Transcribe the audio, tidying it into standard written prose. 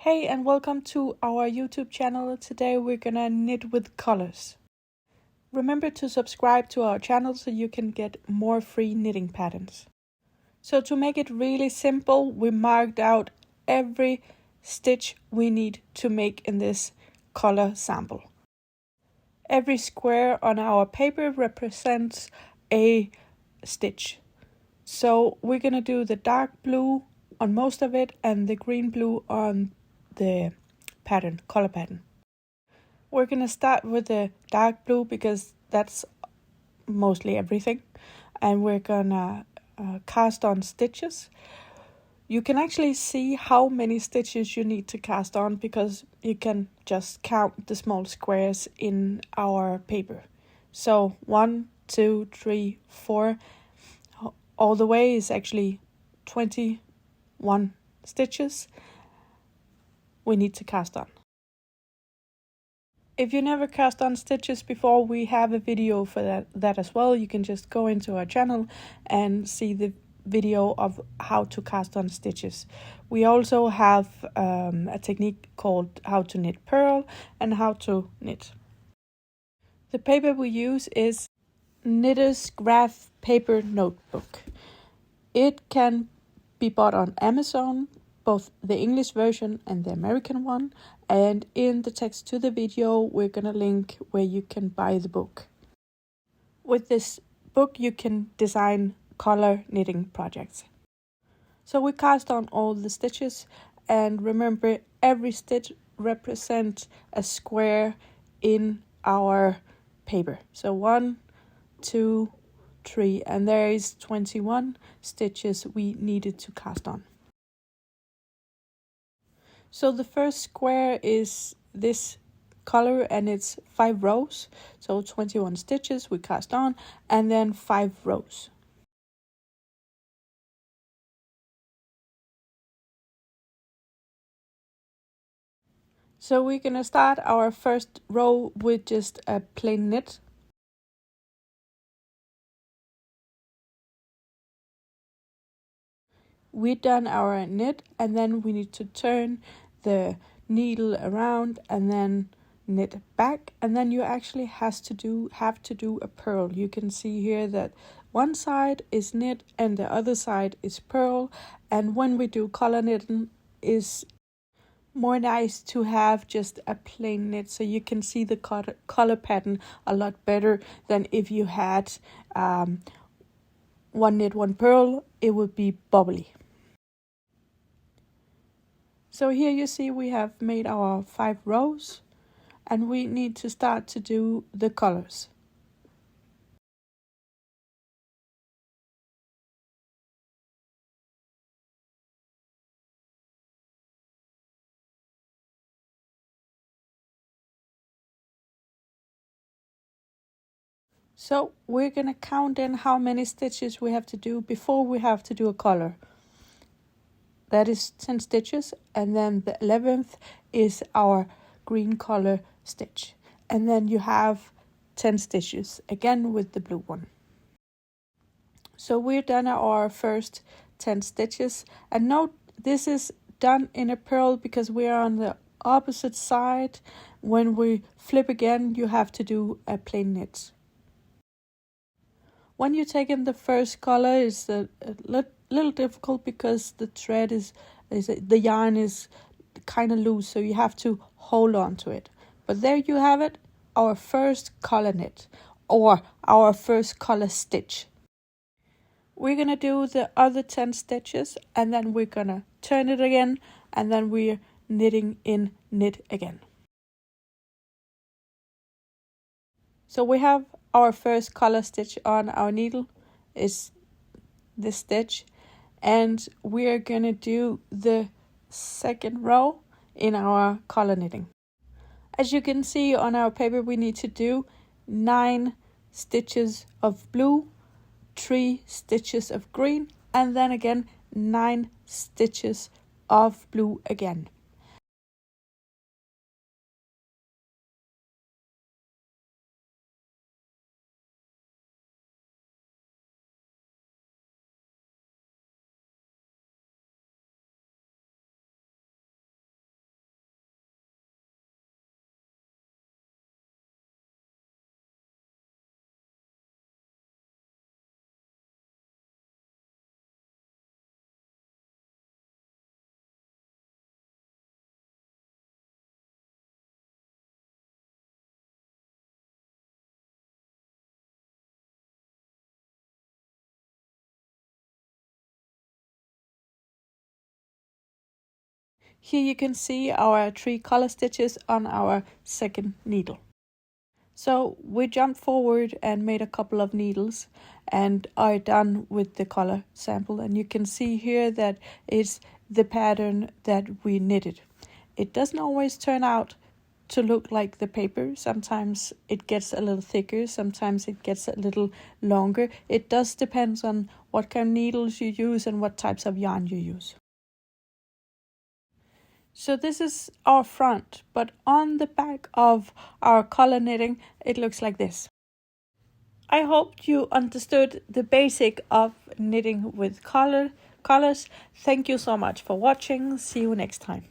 Hey, and welcome to our YouTube channel. Today we're gonna knit with colors. Remember to subscribe to our channel so you can get more free knitting patterns. So to make it really simple, we marked out every stitch we need to make in this color sample. Every square on our paper represents a stitch. So we're gonna do the dark blue on most of it and the green blue on the color pattern. We're gonna start with the dark blue because that's mostly everything, and we're gonna cast on stitches. You can actually see how many stitches you need to cast on because you can just count the small squares in our paper. So 1, 2, 3, 4, all the way is actually 21 stitches we need to cast on. If you never cast on stitches before, we have a video for that as well. You can just go into our channel and see the video of how to cast on stitches. We also have a technique called how to knit purl and how to knit. The paper we use is Knitter's Graph Paper Notebook. It can be bought on Amazon, both the English version and the American one, and in the text to the video we're gonna link where you can buy the book. With this book you can design color knitting projects. So we cast on all the stitches, and remember every stitch represents a square in our paper. So 1, 2, 3, and there is 21 stitches we needed to cast on. So the first square is this color and it's 5 rows. So 21 stitches we cast on and then 5 rows. So we're gonna start our first row with just a plain knit. We've done our knit and then we need to turn the needle around and then knit back, and then you actually have to do a purl. You can see here that one side is knit and the other side is purl, and when we do color knitting is more nice to have just a plain knit so you can see the color pattern a lot better than if you had one knit, one purl. It would be bubbly. So here you see we have made our 5 rows and we need to start to do the colors. So we're gonna count in how many stitches we have to do before we have to do a color. That is 10 stitches, and then the 11th is our green color stitch. And then you have 10 stitches, again with the blue one. So we're done our first 10 stitches. And note, this is done in a purl because we are on the opposite side. When we flip again, you have to do a plain knit. When you take in the first color, it's a little difficult because the thread the yarn is kind of loose, so you have to hold on to it. But there you have it, our first color knit or our first color stitch. We're gonna do the other 10 stitches and then we're gonna turn it again, and then we're knitting in knit again. So we have our first color stitch on our needle is this stitch, and we're gonna do the second row in our color knitting. As you can see on our paper, we need to do 9 stitches of blue, 3 stitches of green, and then again 9 stitches of blue again. Here you can see our 3 color stitches on our second needle. So we jumped forward and made a couple of needles and are done with the color sample. And you can see here that it's the pattern that we knitted. It doesn't always turn out to look like the paper. Sometimes it gets a little thicker, sometimes it gets a little longer. It does depend on what kind of needles you use and what types of yarn you use. So this is our front, but on the back of our collar knitting, it looks like this. I hope you understood the basic of knitting with colors. Thank you so much for watching. See you next time.